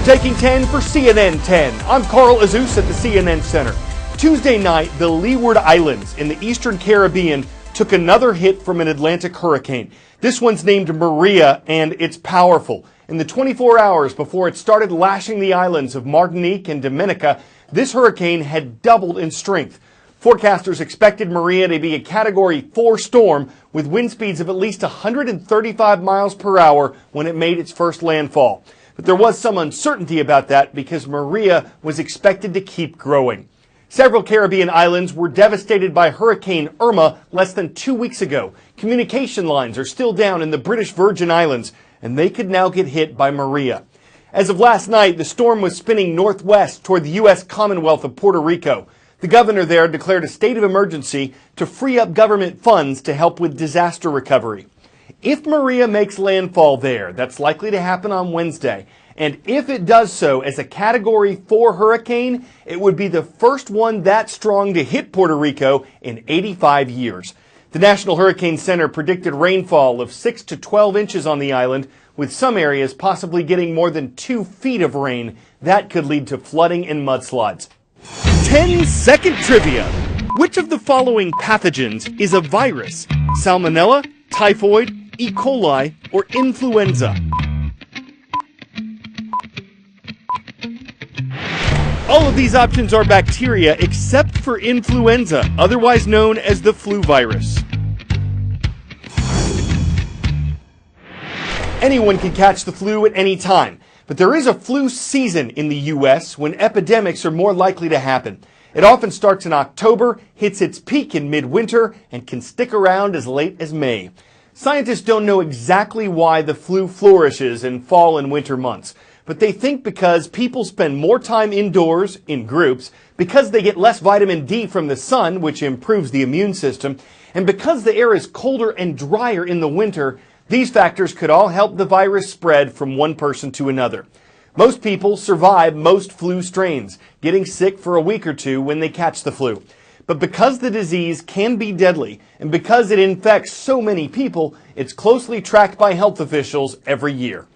Taking 10 for CNN 10. I'm Carl Azus at the CNN Center. Tuesday night, the Leeward Islands in the Eastern Caribbean took another hit from an Atlantic hurricane. This one's named Maria, and it's powerful. In the 24 hours before it started lashing the islands of Martinique and Dominica, this hurricane had doubled in strength. Forecasters expected Maria to be a Category 4 storm with wind speeds of at least 135 miles per hour when it made its first landfall. But there was some uncertainty about that because Maria was expected to keep growing. Several Caribbean islands were devastated by Hurricane Irma less than 2 weeks ago. Communication lines are still down in the British Virgin Islands, and they could now get hit by Maria. As of last night, the storm was spinning northwest toward the U.S. Commonwealth of Puerto Rico. The governor there declared a state of emergency to free up government funds to help with disaster recovery. If Maria makes landfall there, that's likely to happen on Wednesday. And if it does so as a Category 4 hurricane, it would be the first one that strong to hit Puerto Rico in 85 years. The National Hurricane Center predicted rainfall of 6 to 12 inches on the island, with some areas possibly getting more than 2 feet of rain. That could lead to flooding and mudslides. 10-second trivia. Which of the following pathogens is a virus? Salmonella, typhoid, E. coli, or influenza? All of these options are bacteria except for influenza, otherwise known as the flu virus. Anyone can catch the flu at any time, but there is a flu season in the U.S. when epidemics are more likely to happen. It often starts in October, hits its peak in midwinter, and can stick around as late as May. Scientists don't know exactly why the flu flourishes in fall and winter months, but they think because people spend more time indoors in groups, because they get less vitamin D from the sun, which improves the immune system, and because the air is colder and drier in the winter. These factors could all help the virus spread from one person to another. Most people survive most flu strains, getting sick for a week or two when they catch the flu. But because the disease can be deadly, and because it infects so many people, it's closely tracked by health officials every year.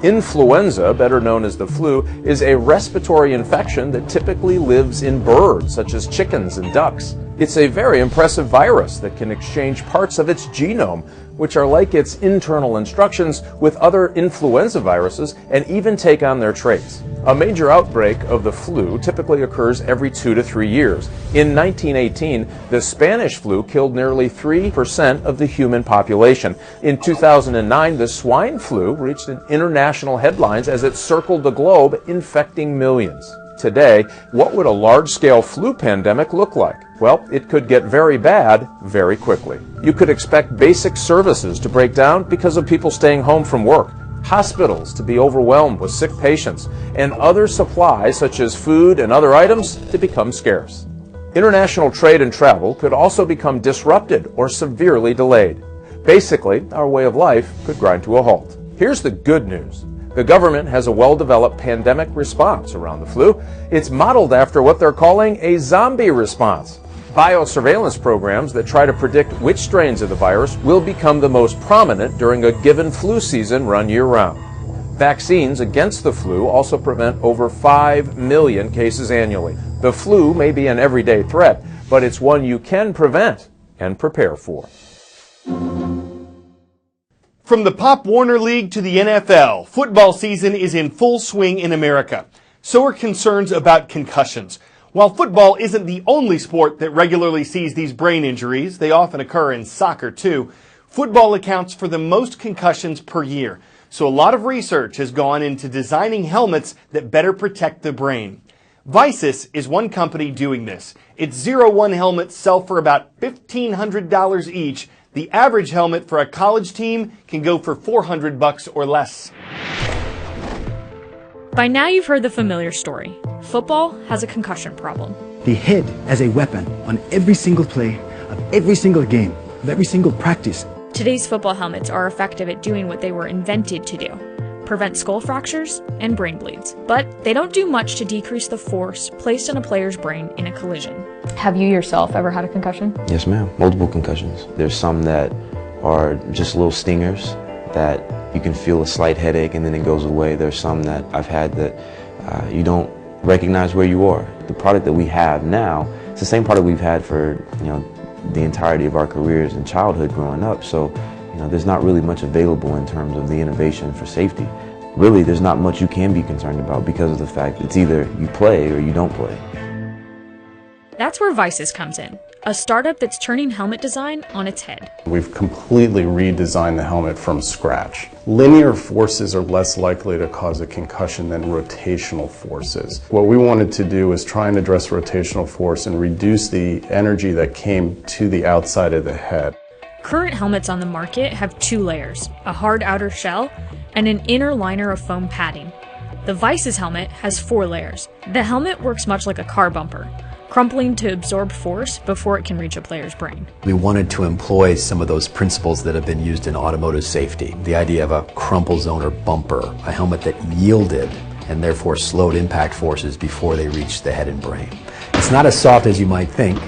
Influenza, better known as the flu, is a respiratory infection that typically lives in birds, such as chickens and ducks. It's a very impressive virus that can exchange parts of its genome, which are like its internal instructions, with other influenza viruses and even take on their traits. A major outbreak of the flu typically occurs every 2 to 3 years. In 1918, the Spanish flu killed nearly 3% of the human population. In 2009, the swine flu reached international headlines as it circled the globe, infecting millions. Today, what would a large-scale flu pandemic look like? Well, it could get very bad very quickly. You could expect basic services to break down because of people staying home from work, hospitals to be overwhelmed with sick patients, and other supplies such as food and other items to become scarce. International trade and travel could also become disrupted or severely delayed. Basically, our way of life could grind to a halt. Here's the good news. The government has a well-developed pandemic response around the flu. It's modeled after what they're calling a zombie response. Biosurveillance programs that try to predict which strains of the virus will become the most prominent during a given flu season run year-round. Vaccines against the flu also prevent over 5 million cases annually. The flu may be an everyday threat, but it's one you can prevent and prepare for. From the Pop Warner League to the NFL, football season is in full swing in America. So are concerns about concussions. While football isn't the only sport that regularly sees these brain injuries, they often occur in soccer too. Football accounts for the most concussions per year. So a lot of research has gone into designing helmets that better protect the brain. Visus is one company doing this. Its 01 helmets sell for about $1,500 each. The average helmet for a college team can go for $400 or less. By now you've heard the familiar story. Football has a concussion problem. The head as a weapon on every single play of every single game, of every single practice. Today's football helmets are effective at doing what they were invented to do: prevent skull fractures and brain bleeds. But they don't do much to decrease the force placed on a player's brain in a collision. Have you yourself ever had a concussion? Yes, ma'am. Multiple concussions. There's some that are just little stingers that you can feel a slight headache and then it goes away. There's some that I've had that you don't recognize where you are. The product that we have now, it's the same product we've had for the entirety of our careers and childhood growing up. So there's not really much available in terms of the innovation for safety. Really, there's not much you can be concerned about because of the fact it's either you play or you don't play. That's where Vices comes in, a startup that's turning helmet design on its head. We've completely redesigned the helmet from scratch. Linear forces are less likely to cause a concussion than rotational forces. What we wanted to do was try and address rotational force and reduce the energy that came to the outside of the head. Current helmets on the market have 2 layers, a hard outer shell and an inner liner of foam padding. The Vices helmet has 4 layers. The helmet works much like a car bumper, crumpling to absorb force before it can reach a player's brain. We wanted to employ some of those principles that have been used in automotive safety. The idea of a crumple zone or bumper, a helmet that yielded and therefore slowed impact forces before they reached the head and brain. It's not as soft as you might think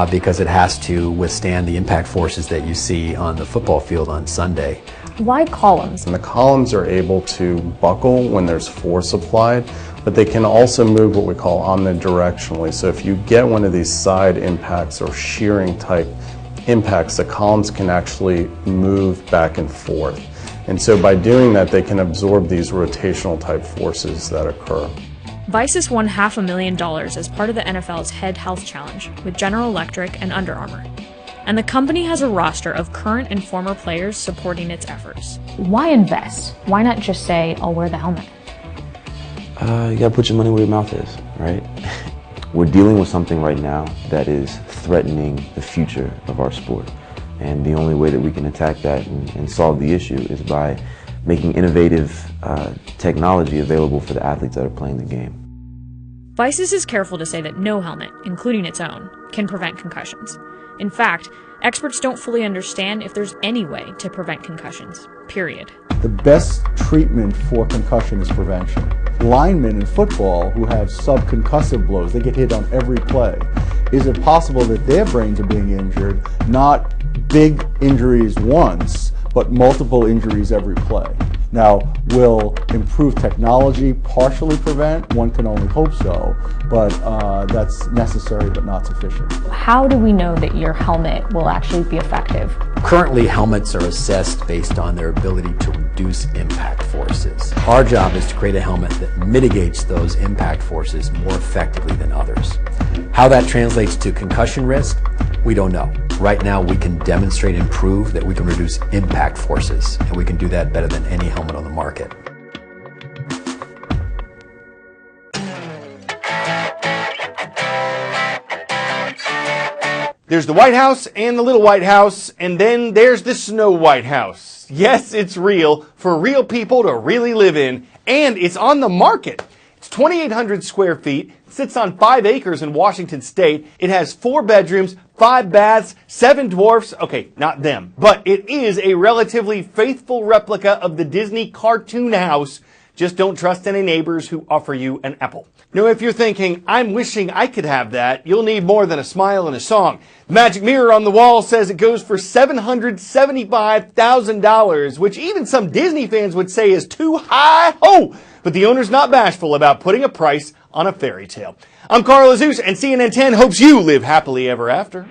because it has to withstand the impact forces that you see on the football field on Sunday. Why columns? And the columns are able to buckle when there's force applied, but they can also move what we call omnidirectionally. So if you get one of these side impacts or shearing type impacts, the columns can actually move back and forth. And so by doing that, they can absorb these rotational type forces that occur. Vices won $500,000 as part of the NFL's Head Health Challenge with General Electric and Under Armour. And the company has a roster of current and former players supporting its efforts. Why invest? Why not just say, I'll wear the helmet? You gotta put your money where your mouth is, right? We're dealing with something right now that is threatening the future of our sport. And the only way that we can attack that and solve the issue is by making innovative technology available for the athletes that are playing the game. Vices is careful to say that no helmet, including its own, can prevent concussions. In fact, experts don't fully understand if there's any way to prevent concussions, period. The best treatment for concussion is prevention. Linemen in football who have subconcussive blows, they get hit on every play. Is it possible that their brains are being injured, not big injuries once, but multiple injuries every play? Now, will improved technology partially prevent? One can only hope so, but that's necessary but not sufficient. How do we know that your helmet will actually be effective? Currently, helmets are assessed based on their ability to reduce impact forces. Our job is to create a helmet that mitigates those impact forces more effectively than others. How that translates to concussion risk, we don't know. Right now, we can demonstrate and prove that we can reduce impact forces, and we can do that better than any helmet on the market. There's the White House and the Little White House, and then there's the Snow White House. Yes, it's real, for real people to really live in, and it's on the market. It's 2,800 square feet, sits on 5 acres in Washington State. It has 4 bedrooms, 5 baths, 7 dwarfs. Okay, not them. But it is a relatively faithful replica of the Disney cartoon house. Just don't trust any neighbors who offer you an apple. Now, if you're thinking, I'm wishing I could have that, you'll need more than a smile and a song. The magic mirror on the wall says it goes for $775,000, which even some Disney fans would say is too high. Oh! But the owner's not bashful about putting a price on a fairy tale. I'm Carl Azus, and CNN10 hopes you live happily ever after.